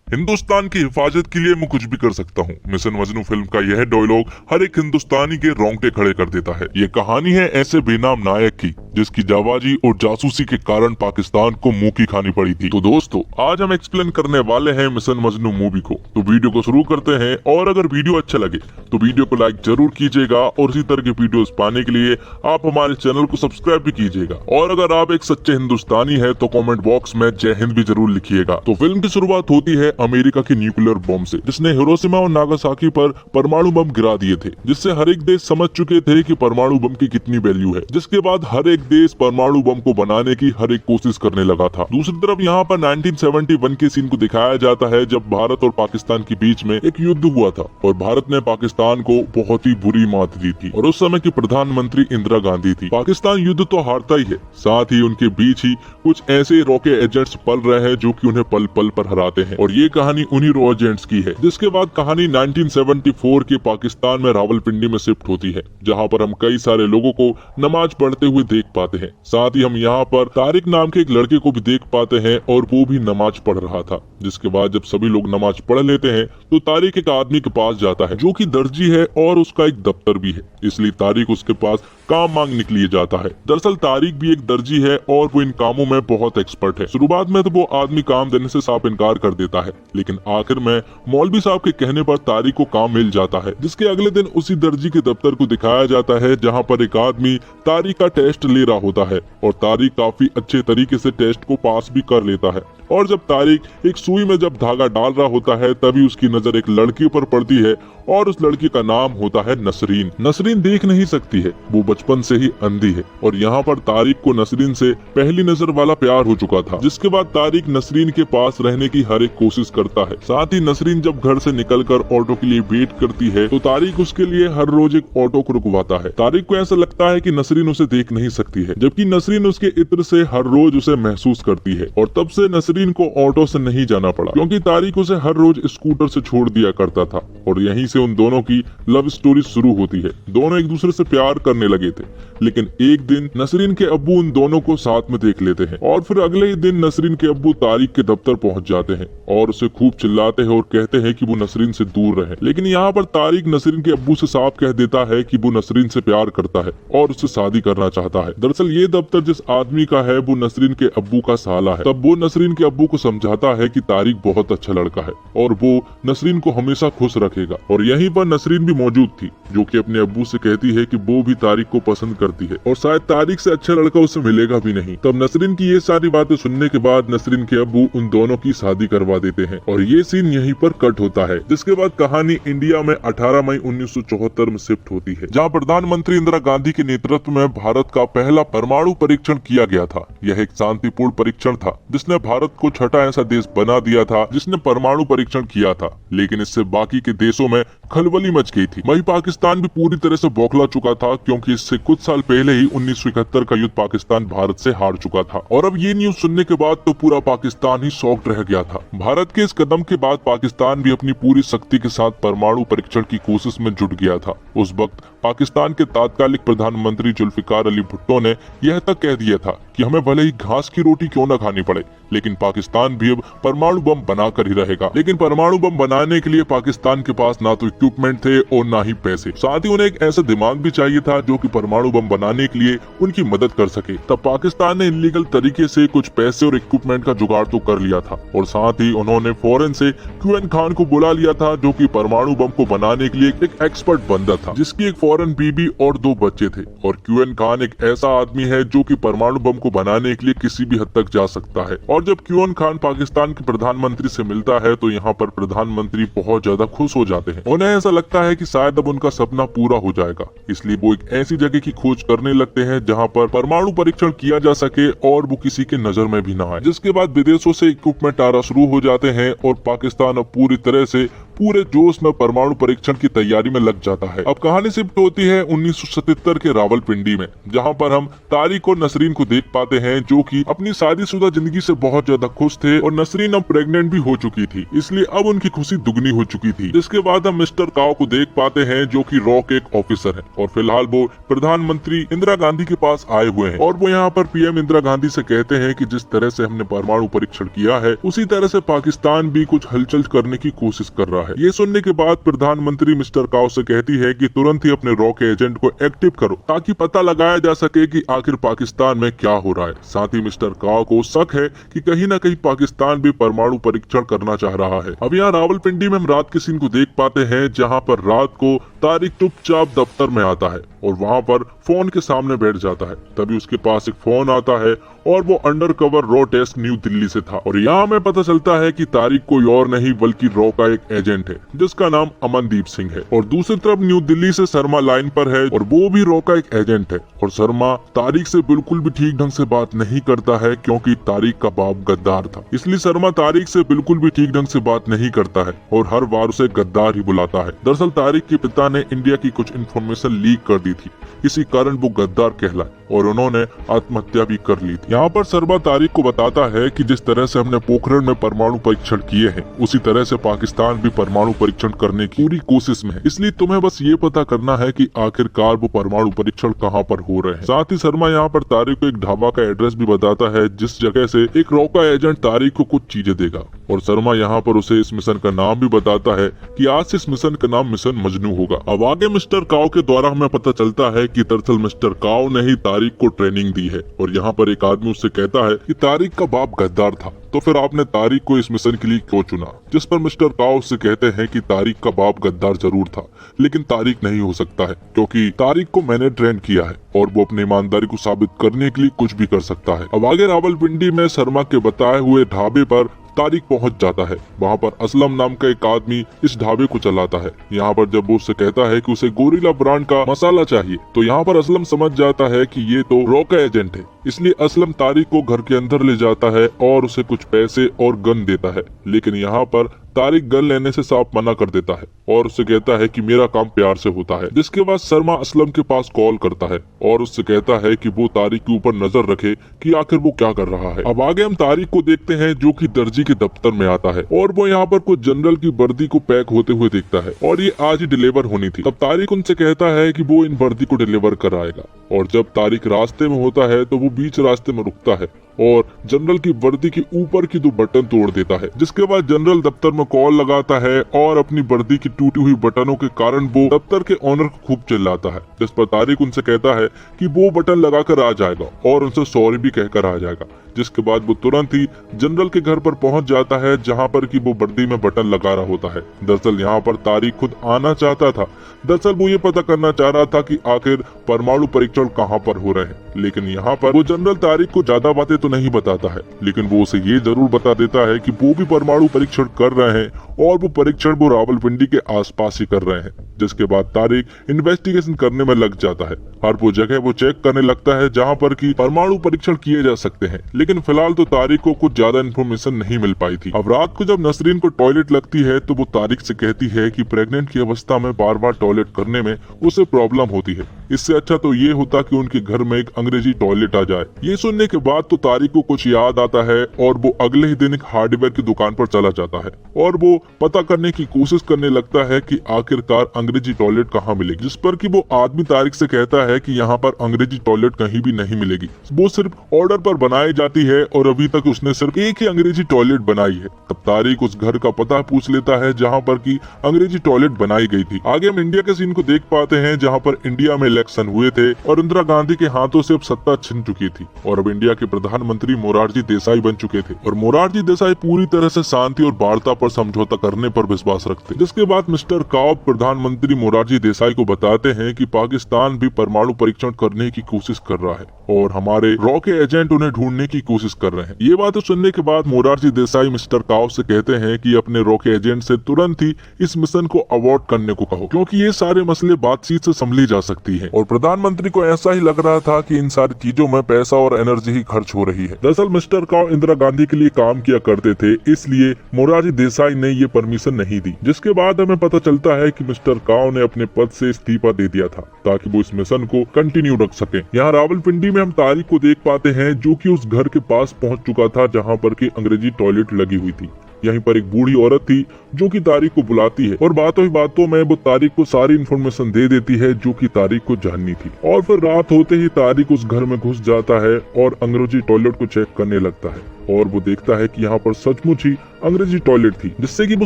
हिंदुस्तान की हिफाजत के लिए मैं कुछ भी कर सकता हूँ। मिशन मजनू फिल्म का यह डायलॉग हर एक हिंदुस्तानी के रोंगटे खड़े कर देता है। ये कहानी है ऐसे बेनाम नायक की जिसकी जाबाजी और जासूसी के कारण पाकिस्तान को मुंह की खानी पड़ी थी। तो दोस्तों, आज हम एक्सप्लेन करने वाले हैं मिशन मजनू मूवी को। तो वीडियो को शुरू करते हैं, और अगर वीडियो अच्छा लगे तो वीडियो को लाइक जरूर कीजिएगा और इसी तरह के वीडियोस पाने के लिए आप हमारे चैनल को सब्सक्राइब भी कीजिएगा। और अगर आप एक सच्चे हिंदुस्तानी है तो कमेंट बॉक्स में जय हिंद भी जरूर लिखिएगा। तो फिल्म की शुरुआत होती है अमेरिका के न्यूक्लियर बम से, जिसने हिरोशिमा और नागासाकी पर परमाणु बम गिरा दिए थे, जिससे हर एक देश समझ चुके थे कि परमाणु बम की कितनी वैल्यू है। जिसके बाद हर एक देश परमाणु बम को बनाने की हर एक कोशिश करने लगा था। दूसरी तरफ यहाँ पर 1971 के सीन को दिखाया जाता है, जब भारत और पाकिस्तान के बीच में एक युद्ध हुआ था और भारत ने पाकिस्तान को बहुत ही बुरी मात दी थी। और उस समय की प्रधानमंत्री इंदिरा गांधी थी। पाकिस्तान युद्ध तो हारता ही है, साथ ही उनके बीच ही कुछ ऐसे रॉकेट एजेंट्स पल रहे हैं जो कि उन्हें पल पल पर हराते हैं। और ये कहानी उन्हीं रॉ एजेंट्स की है। जिसके बाद कहानी 1974 के पाकिस्तान में रावलपिंडी में शिफ्ट होती है, जहाँ पर हम कई सारे लोगों को नमाज पढ़ते हुए देख पाते हैं। साथ ही हम यहाँ पर तारिक नाम के एक लड़के को भी देख पाते हैं, और वो भी नमाज पढ़ रहा था। जिसके बाद जब सभी लोग नमाज पढ़ लेते हैं तो तारिक एक आदमी के पास जाता है जो कि दर्जी है और उसका एक दफ्तर भी है, इसलिए तारिक उसके पास काम मांगने के लिए जाता है। दरअसल तारिक भी एक दर्जी है और वो इन कामों में बहुत एक्सपर्ट है। शुरुआत में तो वो आदमी काम देने से साफ इनकार कर देता है, लेकिन आखिर में मौलवी साहब के कहने पर तारिक को काम मिल जाता है। जिसके अगले दिन उसी दर्जी के दफ्तर को दिखाया जाता है, जहाँ पर एक आदमी तारिक का टेस्ट ले रहा होता है और तारिक काफी अच्छे तरीके से टेस्ट को पास भी कर लेता है। और जब तारिक एक सुई में जब धागा डाल रहा होता है, तभी उसकी नजर एक लड़की पर पड़ती है और उस लड़की का नाम होता है नसरीन। नसरीन देख नहीं सकती है, वो बचपन से ही अंधी है। और यहाँ पर तारिक को नसरीन से पहली नजर वाला प्यार हो चुका था। जिसके बाद तारिक नसरीन के पास रहने की हर एक कोशिश करता है। साथ ही नसरीन जब घर से निकलकर ऑटो के लिए वेट करती है तो तारिक उसके लिए हर रोज एक ऑटो को रुकवाता है। तारिक को ऐसा लगता है कि नसरीन उसे देख नहीं सकती है, जबकि नसरीन उसके इत्र से हर रोज उसे महसूस करती है। और तब से नसरीन को ऑटो से नहीं जाना पड़ा, क्योंकि तारिक उसे हर रोज स्कूटर से छोड़ दिया करता था। और यहीं से उन दोनों की लव स्टोरी शुरू होती है। दोनों एक दूसरे से प्यार करने लगे थे, लेकिन एक दिन नसरीन के अब्बू उन दोनों को साथ में देख लेते हैं। और फिर अगले ही दिन नसरीन के अब्बू तारिक के दफ्तर पहुंच जाते हैं और उसे खूब चिल्लाते हैं और कहते हैं कि वो नसरीन से दूर रहे। लेकिन यहाँ पर तारिक नसरीन के अब्बू से साफ कह देता है कि वो नसरीन से प्यार करता है और उससे शादी करना चाहता है। दरअसल ये दफ्तर जिस आदमी का है वो नसरीन के अब्बू का साला है। तब वो नसरीन के अब्बू को समझाता है कि तारिक बहुत अच्छा लड़का है और वो नसरीन को हमेशा खुश रखेगा। और यहीं पर नसरीन भी मौजूद थी, जो कि अपने अब्बू से कहती है कि वो भी तारिक को पसंद करती है और शायद तारिक से अच्छा लड़का उसे मिलेगा भी नहीं। तब नसरीन की ये सारी बातें सुनने के बाद नसरीन के अब्बू उन दोनों की शादी करवा देते हैं और ये सीन यहीं पर कट होता है। जिसके बाद कहानी इंडिया में 18 मई 1974 में शिफ्ट होती है, जहाँ प्रधानमंत्री इंदिरा गांधी के नेतृत्व में भारत का पहला परमाणु परीक्षण किया गया था। यह एक शांतिपूर्ण परीक्षण था, जिसने भारत को छठा ऐसा देश बना दिया था जिसने परमाणु परीक्षण किया था। लेकिन इससे बाकी के देशों में खलबली मच गई थी। वहीं पाकिस्तान भी पूरी तरह से बौखला चुका था, क्योंकि इससे कुछ साल पहले ही 1971 का युद्ध पाकिस्तान भारत से हार चुका था। और अब ये न्यूज सुनने के बाद तो पूरा पाकिस्तान ही शॉक्ड रह गया था। भारत के इस कदम के बाद पाकिस्तान भी अपनी पूरी शक्ति के साथ परमाणु परीक्षण की कोशिश में जुट गया था। उस वक्त पाकिस्तान के तात्कालिक प्रधानमंत्री जुल्फिकार अली भुट्टो ने यह तक कह दिया था कि हमें भले ही घास की रोटी क्यों न खानी पड़े, लेकिन पाकिस्तान भी अब परमाणु बम बनाकर ही रहेगा। लेकिन परमाणु बम बनाने के लिए पाकिस्तान के पास ना तो इक्विपमेंट थे और ना ही पैसे। साथ ही उन्हें एक ऐसा दिमाग भी चाहिए था जो कि परमाणु बम बनाने के लिए उनकी मदद कर सके। तब पाकिस्तान ने इलीगल तरीके से कुछ पैसे और इक्विपमेंट का जुगाड़ तो कर लिया था, और साथ ही उन्होंने फौरन से क्यूएन खान को बुला लिया था, जो कि परमाणु बम को बनाने के लिए एक एक्सपर्ट बंदा था, जिसकी एक फौरन बीबी और 2 बच्चे थे। और क्यूएन खान एक ऐसा आदमी है जो कि परमाणु बम को बनाने के लिए किसी भी हद तक जा सकता है। और जब क्यूएन खान पाकिस्तान के प्रधानमंत्री से मिलता है तो यहाँ पर प्रधानमंत्री बहुत ज्यादा खुश हो जाते हैं। उन्हें ऐसा लगता है कि शायद अब उनका सपना पूरा हो जाएगा, इसलिए वो एक ऐसी जगह की खोज करने लगते हैं जहाँ पर परमाणु परीक्षण किया जा सके और वो किसी के नजर में भी ना आए। जिसके बाद विदेशों से इक्विपमेंट आना शुरू हो जाते हैं और पाकिस्तान अब पूरी तरह से पूरे जोश में परमाणु परीक्षण की तैयारी में लग जाता है। अब कहानी शिफ्ट होती है 1977 के रावलपिंडी में, जहां पर हम तारिक और नसरीन को देख पाते हैं जो कि अपनी शादीशुदा जिंदगी से बहुत ज्यादा खुश थे और नसरीन अब प्रेग्नेंट भी हो चुकी थी, इसलिए अब उनकी खुशी दुगनी हो चुकी थी। जिसके बाद हम मिस्टर काओ को देख पाते हैं जो कि रॉ के एक ऑफिसर है और फिलहाल वो प्रधानमंत्री इंदिरा गांधी के पास आए हुए हैं और वो यहाँ पर पीएम इंदिरा गांधी से कहते हैं कि जिस तरह से हमने परमाणु परीक्षण किया है उसी तरह से पाकिस्तान भी कुछ हलचल करने की कोशिश कर रहा है। ये सुनने के बाद प्रधानमंत्री मिस्टर काओ से कहती है कि तुरंत ही अपने रॉ के एजेंट को एक्टिव करो ताकि पता लगाया जा सके कि आखिर पाकिस्तान में क्या हो रहा है। साथ ही मिस्टर काओ को शक है कि कहीं न कहीं पाकिस्तान भी परमाणु परीक्षण करना चाह रहा है। अब यहाँ रावलपिंडी में हम रात के सीन को देख पाते हैं जहाँ पर रात को तारिक चुपचाप दफ्तर में आता है और वहाँ पर फोन के सामने बैठ जाता है। तभी उसके पास एक फोन आता है और वो under cover raw desk new Delhi से था और यहाँ हमें पता चलता है कि तारिक कोई और नहीं बल्कि रॉ का एक एजेंट है जिसका नाम अमनदीप सिंह है और दूसरी तरफ न्यू दिल्ली से शर्मा लाइन पर है और वो भी रॉ का एक एजेंट है और शर्मा तारिक से बिल्कुल भी ठीक ढंग से बात नहीं करता है क्योंकि तारिक का बाप गद्दार था, इसलिए शर्मा तारिक से बिल्कुल भी ठीक ढंग से बात नहीं करता है और हर बार उसे गद्दार ही बुलाता है। दरअसल तारिक के पिता ने इंडिया की कुछ इन्फॉर्मेशन लीक कर दी थी, इसी कारण वो गद्दार कहलाए और उन्होंने आत्महत्या भी कर ली थी। यहाँ पर शर्मा तारिक को बताता है कि जिस तरह से हमने पोखरण में परमाणु परीक्षण किए हैं उसी तरह से पाकिस्तान भी परमाणु परीक्षण करने की पूरी कोशिश में है, इसलिए तुम्हें बस ये पता करना है कि आखिरकार वो परमाणु परीक्षण कहाँ पर हो रहे हैं। साथ ही शर्मा यहाँ पर तारिक को एक ढाबा का एड्रेस भी बताता है जिस जगह से एक रॉ का एजेंट तारिक को कुछ चीजें देगा और शर्मा यहाँ पर उसे इस मिशन का नाम भी बताता है कि आज से इस मिशन का नाम मिशन मजनू होगा। अब आगे मिस्टर काओ के द्वारा हमें पता चलता है कि दरअसल मिस्टर काओ ने ही तारिक को ट्रेनिंग दी है और यहाँ पर एक आदमी उससे कहता है कि तारिक का बाप गद्दार था तो फिर आपने तारिक को इस मिशन के लिए क्यों चुना, जिस पर मिस्टर काओ उससे कहते हैं कि तारिक का बाप गद्दार जरूर था लेकिन तारिक नहीं हो सकता है क्योंकि तारिक को मैंने ट्रेन किया है और वो अपनी ईमानदारी को साबित करने के लिए कुछ भी कर सकता है। अब आगे रावलपिंडी में शर्मा के बताए हुए ढाबे पर तारिक पहुंच जाता है। वहाँ पर असलम नाम का एक आदमी इस ढाबे को चलाता है। यहाँ पर जब वो उससे कहता है कि उसे गोरिल्ला ब्रांड का मसाला चाहिए तो यहाँ पर असलम समझ जाता है कि ये तो रॉ का एजेंट है, इसलिए असलम तारिक को घर के अंदर ले जाता है और उसे कुछ पैसे और गन देता है, लेकिन यहाँ पर तारिक गन लेने से साफ मना कर देता है और उससे कहता है कि मेरा काम प्यार से होता है। जिसके बाद शर्मा असलम के पास कॉल करता है और उससे कहता है कि वो तारिक के ऊपर नजर रखे कि आखिर वो क्या कर रहा है। अब आगे हम तारिक को देखते हैं जो कि दर्जी के दफ्तर में आता है और वो यहाँ पर कुछ जनरल की वर्दी को पैक होते हुए देखता है और ये आज ही डिलीवर होनी थी। तब तारिक उनसे कहता है कि वो इन वर्दी को डिलीवर कराएगा और जब तारिक रास्ते में होता है तो वो बीच रास्ते में रुकता है और जनरल की वर्दी के ऊपर की 2 बटन तोड़ देता है। जिसके बाद जनरल दफ्तर में कॉल लगाता है और अपनी वर्दी की टूटी हुई बटनों के कारण वो दफ्तर के ऑनर को खूब चिल्लाता है, जिस पर तारिक उनसे कहता है कि वो बटन लगाकर आ जाएगा और उनसे सॉरी भी कहकर आ जाएगा। जिसके बाद वो तुरंत ही जनरल के घर पर पहुंच जाता है जहां पर कि वो वर्दी में बटन लगा रहा होता है। दरअसल यहाँ पर तारिक खुद आना चाहता था, दरअसल वो ये पता करना चाह रहा था कि आखिर परमाणु परीक्षण कहाँ पर हो रहे हैं, लेकिन यहाँ पर वो जनरल तारिक को ज्यादा बातें तो नहीं बताता है, लेकिन वो उसे ये जरूर बता देता है कि वो भी परमाणु परीक्षण कर रहे हैं और वो परीक्षण वो रावलपिंडी के आसपास ही कर रहे हैं। जिसके बाद तारिक इन्वेस्टिगेशन करने में लग जाता है। हर वो जगह वो चेक करने लगता है जहाँ पर कि परमाणु परीक्षण किए जा सकते हैं, लेकिन फिलहाल तो तारिक को कुछ ज्यादा इन्फॉर्मेशन नहीं मिल पाई थी। अब रात को जब नसरीन को टॉयलेट लगती है तो वो तारिक से कहती है कि प्रेग्नेंट की अवस्था में बार बार टॉयलेट करने में उसे प्रॉब्लम होती है, इससे अच्छा तो ये होता कि उनके घर में एक अंग्रेजी टॉयलेट आ जाए। ये सुनने के बाद तो तारिक को कुछ याद आता है और वो अगले ही दिन एक हार्डवेयर की दुकान पर चला जाता है और वो पता करने की कोशिश करने लगता है कि आखिरकार अंग्रेजी टॉयलेट कहाँ मिलेगी, जिस पर कि वो आदमी तारिक से कहता है कि यहाँ पर अंग्रेजी टॉयलेट कहीं भी नहीं मिलेगी, वो सिर्फ ऑर्डर पर बनाई जाती है और अभी तक उसने सिर्फ एक ही अंग्रेजी टॉयलेट बनाई है। तब तारिक उस घर का पता पूछ लेता है जहाँ पर की अंग्रेजी टॉयलेट बनाई गई थी। आगे हम इंडिया के सीन को देख पाते हैं जहाँ पर इंडिया में इलेक्शन हुए थे और इंदिरा गांधी के हाथों से अब सत्ता छिन चुकी थी और अब इंडिया के प्रधानमंत्री मोरारजी देसाई बन चुके थे और मोरारजी देसाई पूरी तरह से शांति और वार्ता पर समझौता करने पर विश्वास रखते। जिसके बाद मिस्टर काओ प्रधानमंत्री मोरारजी देसाई को बताते हैं कि पाकिस्तान भी परमाणु परीक्षण करने की कोशिश कर रहा है और हमारे रॉ के एजेंट उन्हें ढूंढने की कोशिश कर रहे हैं। ये बातें सुनने के बाद मोरारजी देसाई मिस्टर काओ से कहते हैं कि अपने रॉ के एजेंट से तुरंत ही इस मिशन को अवॉर्ड करने को कहो, क्योंकि ये सारे मसले बातचीत से संभली जा सकती है। हैं और प्रधानमंत्री को ऐसा ही लग रहा था कि इन सारी चीजों में पैसा और एनर्जी ही खर्च हो रही है। दरअसल मिस्टर काओ इंदिरा गांधी के लिए काम किया करते थे, इसलिए मोरारजी देसाई ने ये परमिशन नहीं दी, जिसके बाद हमें पता चलता है कि मिस्टर काओ ने अपने पद से इस्तीफा दे दिया था ताकि वो इस मिशन को कंटिन्यू रख सके। यहाँ रावलपिंडी में हम तारिक को देख पाते हैं जो कि उस घर के पास पहुंच चुका था जहाँ पर की अंग्रेजी टॉयलेट लगी हुई थी। यहीं पर एक बूढ़ी औरत थी जो कि तारिक को बुलाती है और बातों ही बातों में वो तारिक को सारी इन्फॉर्मेशन दे देती है जो कि तारिक को जाननी थी। और फिर रात होते ही तारिक उस घर में घुस जाता है और अंग्रेजी टॉयलेट को चेक करने लगता है और वो देखता है कि यहाँ पर सचमुच ही अंग्रेजी टॉयलेट थी, जिससे कि वो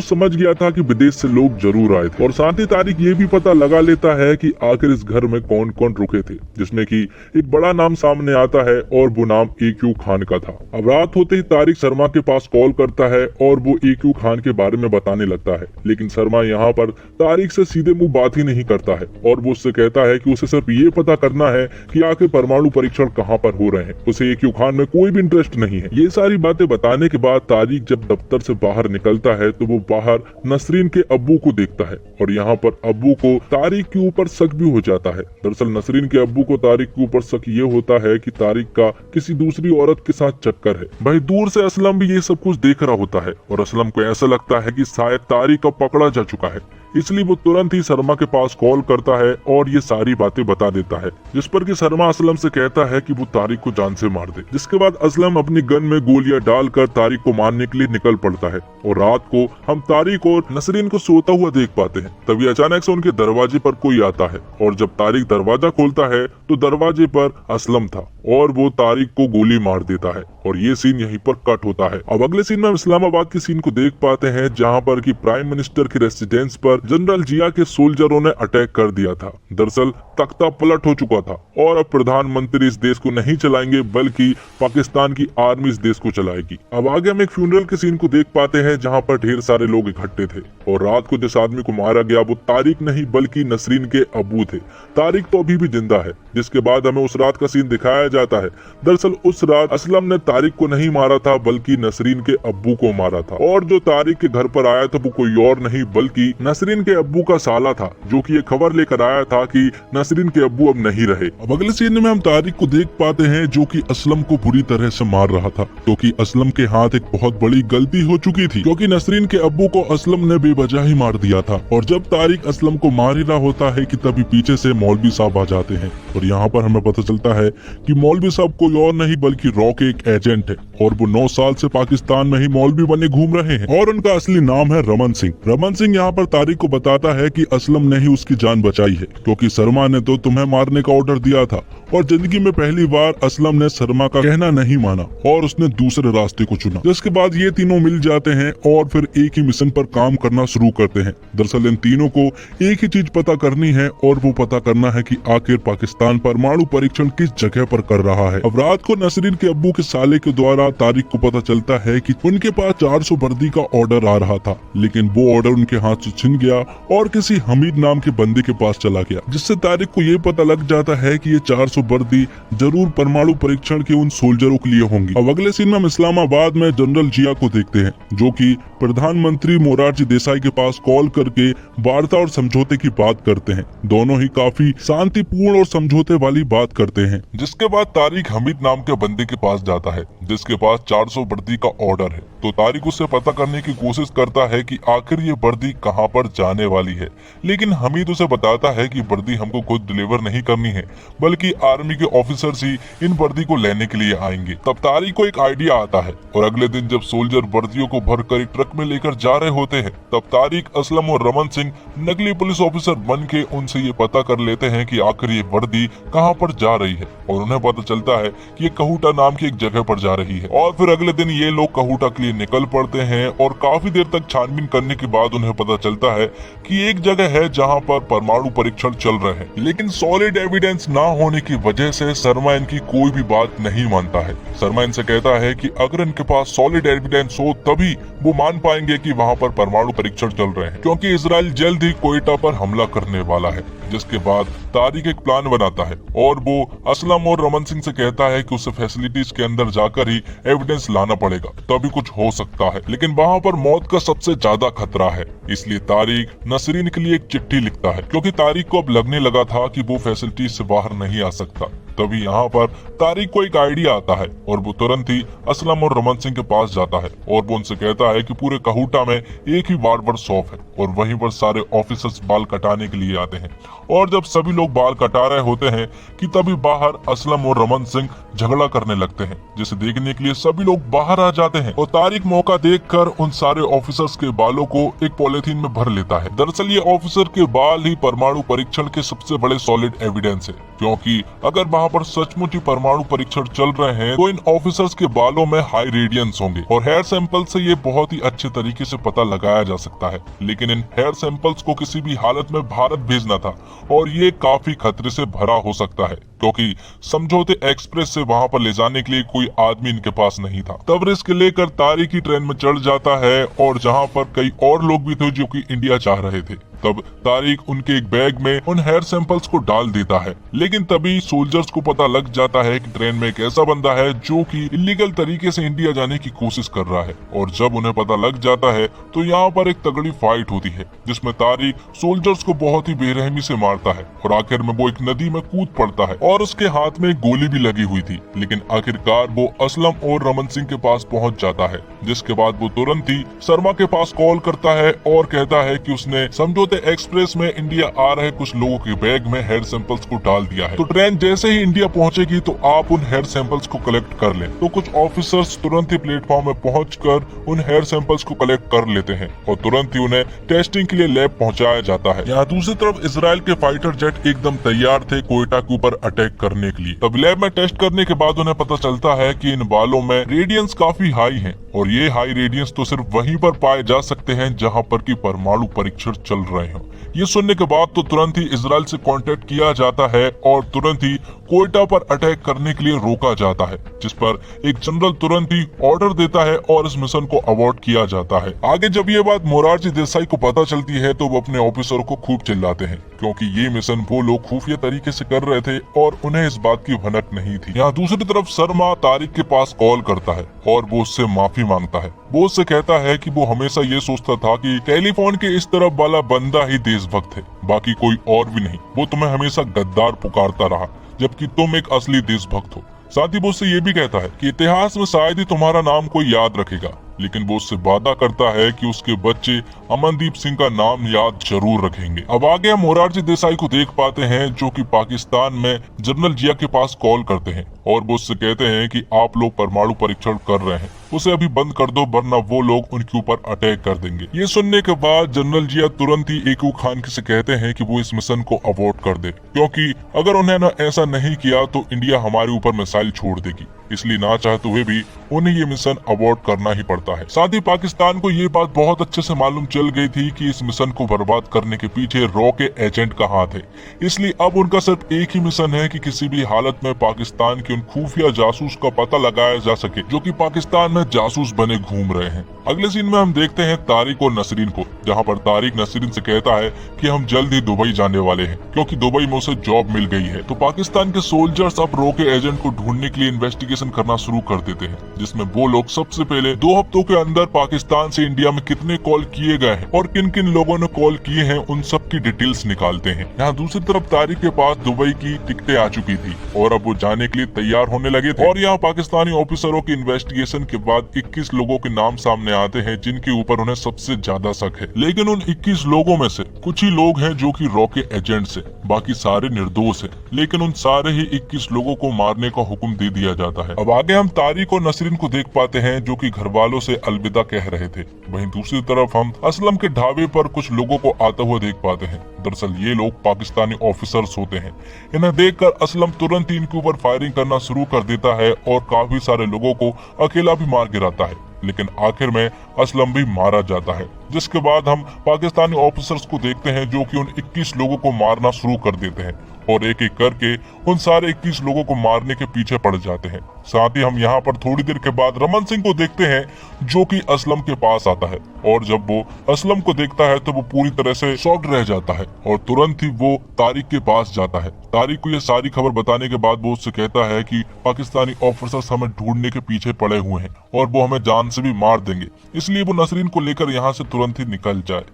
समझ गया था कि विदेश से लोग जरूर आए थे। और साथ ही तारिक ये भी पता लगा लेता है कि आखिर इस घर में कौन कौन रुके थे, जिसमें कि एक बड़ा नाम सामने आता है और वो नाम AQ खान का था। अब रात होते ही तारिक शर्मा के पास कॉल करता है और वो AQ खान के बारे में बताने लगता है, लेकिन शर्मा यहाँ पर तारिक से सीधे मुंह बात ही नहीं करता है और वो उससे कहता है कि उसे सिर्फ ये पता करना है कि आखिर परमाणु परीक्षण कहाँ पर हो रहे हैं, उसे AQ खान में कोई भी इंटरेस्ट नहीं है। ये सारी बातें बताने के बाद तारिक जब दफ्तर से बाहर निकलता है तो वो बाहर नसरीन के अब्बू को देखता है और यहाँ पर अब्बू को तारिक के ऊपर शक भी हो जाता है। दरअसल नसरीन के अब्बू को तारिक के ऊपर शक ये होता है कि तारिक का किसी दूसरी औरत के साथ चक्कर है। भाई दूर से असलम भी ये सब कुछ देख रहा होता है और असलम को ऐसा लगता है कि शायद तारिक अब पकड़ा जा चुका है, इसलिए वो तुरंत ही शर्मा के पास कॉल करता है और ये सारी बातें बता देता है, जिस पर कि शर्मा असलम से कहता है कि वो तारिक को जान से मार दे। जिसके बाद असलम अपनी गन में गोलियां डालकर तारिक को मारने के लिए निकल पड़ता है और रात को हम तारिक और नसरीन को सोता हुआ देख पाते हैं। तभी अचानक से उनके दरवाजे पर कोई आता है और जब तारिक दरवाजा खोलता है तो दरवाजे पर असलम था और वो तारिक को गोली मार देता है और ये सीन यहीं पर कट होता है। अब अगले सीन में हम इस्लामाबाद के सीन को देख पाते हैं जहाँ पर कि प्राइम मिनिस्टर के रेसिडेंस पर जनरल जिया के सोल्जरों ने अटैक कर दिया था। दरअसल तख्ता पलट हो चुका था और अब प्रधानमंत्री इस देश को नहीं चलाएंगे बल्कि पाकिस्तान की आर्मी इस देश को चलाएगी। अब आगे हम एक फ्यूनरल के सीन को देख पाते हैं जहाँ पर ढेर सारे लोग इकट्ठे थे और रात को जिस आदमी को मारा गया वो तारिक नहीं बल्कि नसरीन के अब्बू थे। तारिक तो अभी भी जिंदा है। जिसके बाद हमें उस रात का सीन दिखाया जाता है। दरअसल उस रात असलम ने तारिक को नहीं मारा था बल्कि नसरीन के अब्बू को मारा था और जो तारिक के घर पर आया था वो कोई और नहीं बल्कि नसरीन के अब्बू का साला था, जो कि ये खबर लेकर आया था कि नसरीन के अब्बू अब नहीं रहे। अब अगले सीन में हम तारिक को देख पाते हैं जो कि असलम को बुरी तरह से मार रहा था, क्योंकि असलम के हाथ एक बहुत बड़ी गलती हो चुकी थी, क्योंकि नसरीन के अब्बू को असलम ने बेवजह ही मार दिया था। और जब तारिक असलम को मार ही रहा होता है कि तभी पीछे से मौलवी साहब आ जाते हैं और यहाँ पर हमें पता चलता है कि मौलवी साहब कोई और नहीं बल्कि रॉ के एक एजेंट है और वो 9 साल से पाकिस्तान में ही मौलवी बने घूम रहे हैं और उनका असली नाम है रमन सिंह। रमन सिंह यहाँ पर तारिक को बताता है कि असलम ने ही उसकी जान बचाई है, क्योंकि शर्मा ने तो तुम्हें मारने का ऑर्डर दिया था और जिंदगी में पहली बार असलम ने शर्मा का कहना नहीं माना और उसने दूसरे रास्ते को चुना। जिसके बाद ये तीनों मिल जाते हैं और फिर एक ही मिशन पर काम करना शुरू करते हैं। दरअसल इन तीनों को एक ही चीज पता करनी है और वो पता करना है कि आखिर पाकिस्तान परमाणु परीक्षण किस जगह पर कर रहा है। अब रात को नसरीन के अब्बू के साले के द्वारा तारिक को पता चलता है कि उनके पास 400 वर्दी का ऑर्डर आ रहा था, लेकिन वो ऑर्डर उनके हाथ से छिन गया और किसी हमीद नाम के बंदे के पास चला गया, जिससे तारिक को ये पता लग जाता है कि ये 400 वर्दी जरूर परमाणु परीक्षण के उन सोल्जरों के लिए होंगी। अब अगले सीन में हम इस्लामाबाद में जनरल जिया को देखते हैं, जो कि प्रधानमंत्री मोरारजी देसाई के पास कॉल करके वार्ता और समझौते की बात करते हैं। दोनों ही काफी शांतिपूर्ण और समझौते वाली बात करते हैं। जिसके बाद तारिक हमीद नाम के बंदे के पास जाता है जिसके पास 400 वर्दी का ऑर्डर है। तो तारिक उससे पता करने की कोशिश करता है कि आखिर ये वर्दी कहां पर जाने वाली है, लेकिन हमीद उसे बताता है कि वर्दी हमको खुद डिलीवर नहीं करनी है बल्कि आर्मी के ऑफिसर्स ही इन वर्दी को लेने के लिए आएंगे। तब तारिक को एक आइडिया आता है और अगले दिन जब सोल्जर वर्दियों को भरकर एक ट्रक में लेकर जा रहे होते हैं तब तारिक, असलम और रमन सिंह नकली पुलिस ऑफिसर बन के उनसे ये पता कर लेते हैं कि आखिर ये वर्दी कहाँ पर जा रही है और उन्हें पता चलता है कि ये कहूटा नाम की एक जगह पर जा रही है। और फिर अगले दिन ये लोग कहूटा के लिए निकल पड़ते हैं और काफी देर तक छानबीन करने के बाद उन्हें पता चलता है कि एक जगह है जहाँ पर परमाणु परीक्षण चल रहे हैं, लेकिन सॉलिड एविडेंस ना होने की वजह से शर्मा इनकी कोई भी बात नहीं मानता है। शर्मा इनसे कहता है कि अगर इनके पास सॉलिड एविडेंस हो तभी वो मान पाएंगे कि वहाँ पर परमाणु परीक्षण परीक्षण चल रहे हैं, क्योंकि इजराइल जल्द ही क्वेटा पर हमला करने वाला है। जिसके बाद तारिक एक प्लान बनाता है और वो असलम और रमन सिंह से कहता है कि उसे फैसिलिटीज के अंदर जाकर ही एविडेंस लाना पड़ेगा, तभी कुछ हो सकता है। लेकिन वहाँ पर मौत का सबसे ज्यादा खतरा है, इसलिए तारिक नसरीन के लिए एक चिट्ठी लिखता है, क्योंकि तारिक को अब लगने लगा था कि वो फैसिलिटीज से बाहर नहीं आ सकता। तभी यहाँ पर तारिक को एक आइडिया आता है और वो तुरंत ही असलम और रमन सिंह के पास जाता है और वो उनसे कहता है कि पूरे कहूटा में एक ही बार्बर शॉप है और वहीं पर सारे ऑफिसर्स बाल कटाने के लिए आते हैं। और जब सभी लोग बाल कटा रहे होते हैं कि तभी बाहर असलम और रमन सिंह झगड़ा करने लगते हैं, जिसे देखने के लिए सभी लोग बाहर आ जाते हैं और तारिक मौका देखकर उन सारे ऑफिसर्स के बालों को एक पॉलिथीन में भर लेता है। दरअसल ये ऑफिसर के बाल ही परमाणु परीक्षण के सबसे बड़े सॉलिड एविडेंस है, क्योंकि अगर वहाँ पर सचमुच ही परमाणु परीक्षण चल रहे हैं तो इन ऑफिसर्स के बालों में हाई रेडियंस होंगे और हेयर सैंपल से ये बहुत ही अच्छे तरीके से पता लगाया जा सकता है। लेकिन इन हेयर सैंपल्स को किसी भी हालत में भारत भेजना था और ये काफी खतरे से भरा हो सकता है, क्योंकि समझौते एक्सप्रेस से वहाँ पर ले जाने के लिए कोई आदमी इनके पास नहीं था। तब रिस्क लेकर तारिक की ट्रेन में चढ़ जाता है और जहाँ पर कई और लोग भी थे जो कि इंडिया चाह रहे थे। तब तारिक उनके एक बैग में उन हेयर सैंपल्स को डाल देता है, लेकिन तभी सोल्जर्स को पता लग जाता है कि ट्रेन में एक ऐसा बंदा है जो कि इलीगल तरीके से इंडिया जाने की कोशिश कर रहा है। और जब उन्हें पता लग जाता है तो यहाँ पर एक तगड़ी फाइट होती है, जिसमें तारिक सोल्जर्स को बहुत ही बेरहमी से मारता है और आखिर में वो एक नदी में कूद पड़ता है और उसके हाथ में एक गोली भी लगी हुई थी। लेकिन आखिरकार वो असलम और रमन सिंह के पास पहुँच जाता है, जिसके बाद वो तुरंत ही शर्मा के पास कॉल करता है और कहता है कि उसने समझौते एक्सप्रेस में इंडिया आ रहे कुछ लोगों के बैग में हेयर सैंपल्स को डाल दिया है, तो ट्रेन जैसे ही इंडिया पहुंचेगी तो आप उन हेयर सैंपल्स को कलेक्ट कर लें। तो कुछ ऑफिसर्स तुरंत ही प्लेटफॉर्म में पहुंचकर उन हेयर सैंपल्स को कलेक्ट कर लेते हैं और तुरंत ही उन्हें टेस्टिंग के लिए लैब पहुंचाया जाता है। यहाँ दूसरी तरफ इजराइल के फाइटर जेट एकदम तैयार थे क्वेटा के ऊपर अटैक करने के लिए। तब लैब में टेस्ट करने के बाद उन्हें पता चलता है कि इन बालों में रेडियंस काफी हाई है और ये हाई रेडियंस तो सिर्फ वहीं पर पाए जा सकते हैं जहाँ पर की परमाणु परीक्षण चल रहे हो। ये सुनने के बाद तो तुरंत ही इजराइल से कांटेक्ट किया जाता है और तुरंत ही क्वेटा पर अटैक करने के लिए रोका जाता है, जिस पर एक जनरल तुरंत ही ऑर्डर देता है और इस मिशन को अबॉर्ट किया जाता है। आगे जब ये बात मोरारजी देसाई को पता चलती है तो वो अपने ऑफिसर को खूब चिल्लाते हैं, क्योंकि ये मिशन वो लोग खुफिया तरीके से कर रहे थे और उन्हें इस बात की भनक नहीं थी। यहाँ दूसरी तरफ शर्मा तारिक के पास कॉल करता है और वो उससे माफी मांगता है। वो उससे कहता है कि वो हमेशा ये सोचता था कि टेलीफोन के इस तरफ वाला बंदा ही देशभक्त है, बाकी कोई और भी नहीं। वो तुम्हें हमेशा गद्दार पुकारता रहा, जबकि तुम एक असली देशभक्त हो। साथ ही वो उससे ये भी कहता है कि इतिहास में शायद ही तुम्हारा नाम कोई याद रखेगा, लेकिन वो उससे वादा करता है कि उसके बच्चे अमनदीप सिंह का नाम याद जरूर रखेंगे। अब आगे हम मोरारजी देसाई को देख पाते हैं, जो कि पाकिस्तान में जनरल जिया के पास कॉल करते हैं और वो उससे कहते हैं कि आप लोग परमाणु परीक्षण कर रहे हैं, उसे अभी बंद कर दो वरना वो लोग उनके ऊपर अटैक कर देंगे। ये सुनने के बाद जनरल जिया तुरंत ही एकू खान से कहते हैं कि वो इस मिशन को अबॉर्ट कर दे, क्योंकि अगर उन्होंने ऐसा नहीं किया तो इंडिया हमारे ऊपर मिसाइल छोड़ देगी। इसलिए ना चाहते हुए भी उन्हें ये मिशन अबॉर्ट करना ही पड़ता है। साथ ही पाकिस्तान को ये बात बहुत अच्छे से मालूम चल गई थी कि इस मिशन को बर्बाद करने के पीछे रॉ के एजेंट का हाथ है, इसलिए अब उनका सिर्फ एक ही मिशन है कि किसी भी हालत में पाकिस्तान के उन खुफिया जासूस का पता लगाया जा सके जो कि पाकिस्तान में जासूस बने घूम रहे हैं। अगले सीन में हम देखते हैं तारिक और नसरीन को, जहाँ पर तारिक नसरीन से कहता है कि हम जल्द ही दुबई जाने वाले हैं, क्योंकि दुबई में उसे जॉब मिल गई है। तो पाकिस्तान के सोल्जर्स अब रॉ के एजेंट को ढूंढने के लिए इन्वेस्टिगेशन करना शुरू कर देते हैं, जिसमें वो लोग सबसे पहले 2 हफ्तों के अंदर पाकिस्तान से इंडिया में कितने कॉल किए गए हैं और किन किन लोगों ने कॉल किए हैं उन सब की डिटेल्स निकालते हैं। यहाँ दूसरी तरफ तारिक के पास दुबई की टिकटें आ चुकी थी और अब वो जाने के लिए तैयार होने लगे थे और यहाँ पाकिस्तानी ऑफिसरों की इन्वेस्टिगेशन के बाद 21 लोगों के नाम सामने आते हैं जिनके ऊपर उन्हें सबसे ज्यादा शक है। लेकिन उन 21 लोगों में से कुछ ही लोग हैं जो कि रॉ के एजेंट्स हैं, बाकी सारे निर्दोष हैं। लेकिन उन सारे ही 21 लोगों को मारने का हुक्म दे दिया जाता है। अब आगे हम तारिक और नसरीन को देख पाते हैं जो कि घर वालों से अलविदा कह रहे थे। वहीं दूसरी तरफ हम असलम के ढाबे पर कुछ लोगों को आता हुआ देख पाते हैं। दरअसल ये लोग पाकिस्तानी ऑफिसर्स होते हैं। इन्हें देखकर असलम तुरंत ही इनके ऊपर फायरिंग करना शुरू कर देता है और काफी सारे लोगों को अकेला भी मार गिराता है। लेकिन आखिर में असलम भी मारा जाता है। जिसके बाद हम पाकिस्तानी ऑफिसर्स को देखते हैं जो कि उन 21 लोगों को मारना शुरू कर देते हैं और एक एक करके उन सारे 21 लोगों को मारने के पीछे पड़ जाते हैं। साथ ही हम यहाँ पर थोड़ी देर के बाद रमन सिंह को देखते हैं जो कि असलम के पास आता है और जब वो असलम को देखता है तो वो पूरी तरह से शॉक्ड रह जाता है और तुरंत ही वो तारिक के पास जाता है। तारिक को ये सारी खबर बताने के बाद वो उससे कहता है कि पाकिस्तानी ऑफिसर्स हमें ढूंढने के पीछे पड़े हुए हैं और वो हमें जान से भी मार देंगे, इसलिए वो नसरीन को लेकर यहाँ से तुरंत ही निकल जाए।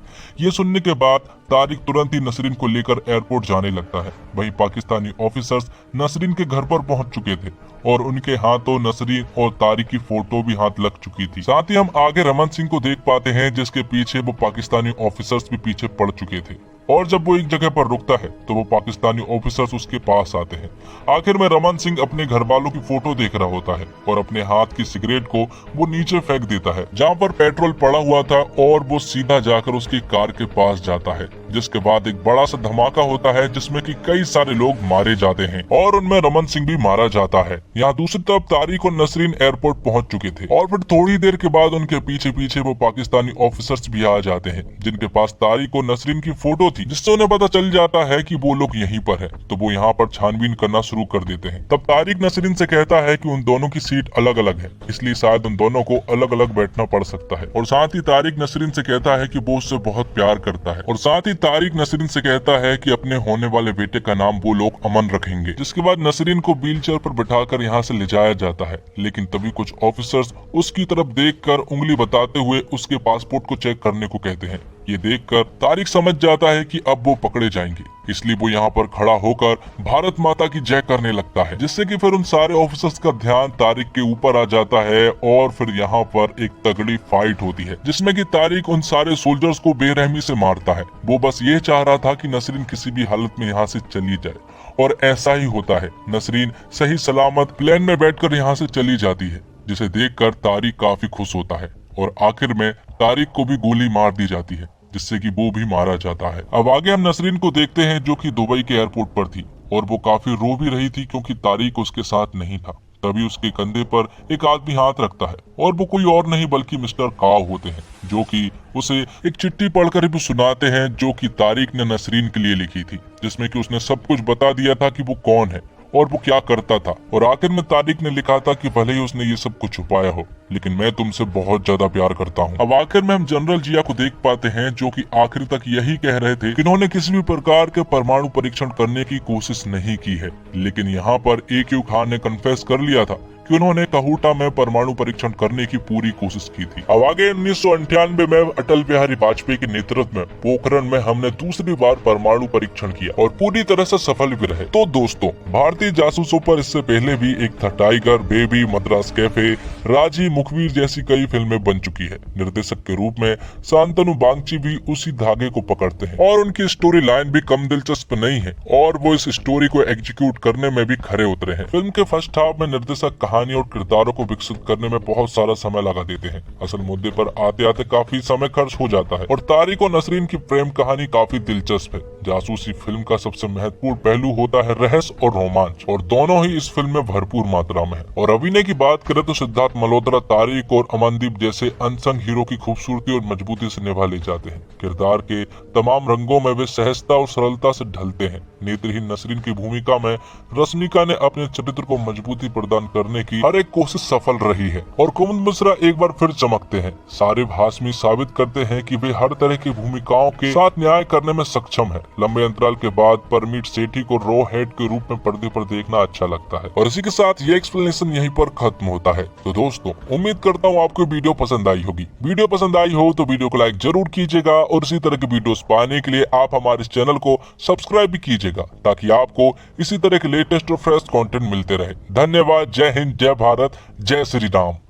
ये सुनने के बाद तारिक तुरंत ही नसरीन को लेकर एयरपोर्ट जाने लगता है। वहीं पाकिस्तानी ऑफिसर्स नसरीन के घर पर पहुंच चुके थे और उनके हाथों नसरीन और तारिक की फोटो भी हाथ लग चुकी थी। साथ ही हम आगे रमन सिंह को देख पाते हैं जिसके पीछे वो पाकिस्तानी ऑफिसर्स भी पीछे पड़ चुके थे और जब वो एक जगह पर रुकता है तो वो पाकिस्तानी ऑफिसर्स उसके पास आते हैं। आखिर में रमन सिंह अपने घर वालों की फोटो देख रहा होता है और अपने हाथ की सिगरेट को वो नीचे फेंक देता है जहाँ पर पेट्रोल पड़ा हुआ था और वो सीधा जाकर उसकी कार के पास जाता है। जिसके बाद एक बड़ा सा धमाका होता है जिसमें कि कई सारे लोग मारे जाते हैं और उनमें रमन सिंह भी मारा जाता है। यहाँ दूसरी तरफ तारिक और नसरीन एयरपोर्ट पहुंच चुके थे और फिर थोड़ी देर के बाद उनके पीछे पीछे वो पाकिस्तानी ऑफिसर्स भी आ जाते हैं जिनके पास तारिक और नसरीन की फोटो थी, जिससे उन्हें पता चल जाता है कि वो लोग यहीं पर है। तो वो यहाँ पर छानबीन करना शुरू कर देते हैं। तब तारिक नसरीन से कहता है कि उन दोनों की सीट अलग अलग है, इसलिए शायद उन दोनों को अलग अलग बैठना पड़ सकता है। और साथ ही तारिक नसरीन से कहता है कि वो उससे बहुत प्यार करता है और साथ ही तारिक नसरीन से कहता है कि अपने होने वाले बेटे का नाम वो लोग अमन रखेंगे। जिसके बाद नसरीन को व्हीलचेयर पर बिठाकर यहाँ से ले जाया जाता है, लेकिन तभी कुछ ऑफिसर्स उसकी तरफ देखकर उंगली बताते हुए उसके पासपोर्ट को चेक करने को कहते हैं। ये देखकर तारिक समझ जाता है कि अब वो पकड़े जाएंगे, इसलिए वो यहाँ पर खड़ा होकर भारत माता की जय करने लगता है, जिससे कि फिर उन सारे ऑफिसर्स का ध्यान तारिक के ऊपर आ जाता है और फिर यहाँ पर एक तगड़ी फाइट होती है जिसमें कि तारिक उन सारे सोल्जर्स को बेरहमी से मारता है। वो बस ये चाह रहा था कि नसरीन किसी भी हालत में यहाँ से चली जाए और ऐसा ही होता है। नसरीन सही सलामत प्लेन में बैठकर यहाँ से चली जाती है, जिसे देखकर तारिक काफी खुश होता है और आखिर में तारिक को भी गोली मार दी जाती है, जिससे कि वो भी मारा जाता है। अब आगे हम नसरीन को देखते हैं जो कि दुबई के एयरपोर्ट पर थी और वो काफी रो भी रही थी क्योंकि तारिक उसके साथ नहीं था। तभी उसके कंधे पर एक आदमी हाथ रखता है और वो कोई और नहीं बल्कि मिस्टर काव होते हैं, जो कि उसे एक चिट्ठी पढ़कर भी सुनाते हैं जो कि तारिक ने नसरीन के लिए लिखी थी, जिसमें कि उसने सब कुछ बता दिया था कि वो कौन है और वो क्या करता था। और आखिर में तारिक ने लिखा था कि भले ही उसने ये सब कुछ छुपाया हो, लेकिन मैं तुमसे बहुत ज्यादा प्यार करता हूँ। अब आखिर में हम जनरल जिया को देख पाते हैं जो कि आखिर तक यही कह रहे थे कि इन्होंने किसी भी प्रकार के परमाणु परीक्षण करने की कोशिश नहीं की है, लेकिन यहाँ पर AQ खान ने कन्फेस कर लिया था कि उन्होंने कहूटा में परमाणु परीक्षण करने की पूरी कोशिश की थी। अब आगे 1998 में अटल बिहारी वाजपेयी के नेतृत्व में पोखरण में हमने दूसरी बार परमाणु परीक्षण किया और पूरी तरह से सफल भी रहे। तो दोस्तों, भारतीय जासूसों पर इससे पहले भी एक था टाइगर, बेबी, मद्रास कैफे, राजी, मुखबिर जैसी कई फिल्में बन चुकी है। निर्देशक के रूप में शांतनु बागची भी उसी धागे को पकड़ते हैं और उनकी स्टोरी लाइन भी कम दिलचस्प नहीं है और वो इस स्टोरी को एग्जीक्यूट करने में भी खरे उतरे हैं। फिल्म के फर्स्ट हाफ में निर्देशक कहानी और किरदारों को विकसित करने में बहुत सारा समय लगा देते हैं। असल मुद्दे पर आते आते काफी समय खर्च हो जाता है और तारिक और नसरीन की प्रेम कहानी काफी दिलचस्प है। जासूसी फिल्म का सबसे महत्वपूर्ण पहलू होता है रहस्य और रोमांच, और दोनों ही इस फिल्म में भरपूर मात्रा में है। और अभिनय की बात करें तो सिद्धार्थ मल्होत्रा तारिक और अमनदीप जैसे अनसंग हीरो की खूबसूरती और मजबूती से निभा ले जाते हैं। किरदार के तमाम रंगों में वे सहजता और सरलता से ढलते हैं। नेत्रहीन नसरीन की भूमिका में रश्मिका ने अपने चरित्र को मजबूती प्रदान करने की हर एक कोशिश सफल रही है और कुमुद मिश्रा एक बार फिर चमकते हैं। सारिब हाशमी साबित करते हैं कि वे हर तरह की भूमिकाओं के साथ न्याय करने में सक्षम है। लंबे अंतराल के बाद परमीत सेठी को रॉ हेड के रूप में पर्दे पर देखना अच्छा लगता है। और इसी के साथ ये एक्सप्लेनेशन यहीं पर खत्म होता है। तो दोस्तों, उम्मीद करता हूँ आपको वीडियो पसंद आई होगी। वीडियो पसंद आई हो तो वीडियो को लाइक जरूर कीजिएगा और इसी तरह के वीडियोस पाने के लिए आप हमारे इस चैनल को सब्सक्राइब भी कीजिएगा, ताकि आपको इसी तरह के लेटेस्ट और फ्रेश कंटेंट मिलते रहे। धन्यवाद। जय हिंद, जय भारत, जय श्री राम।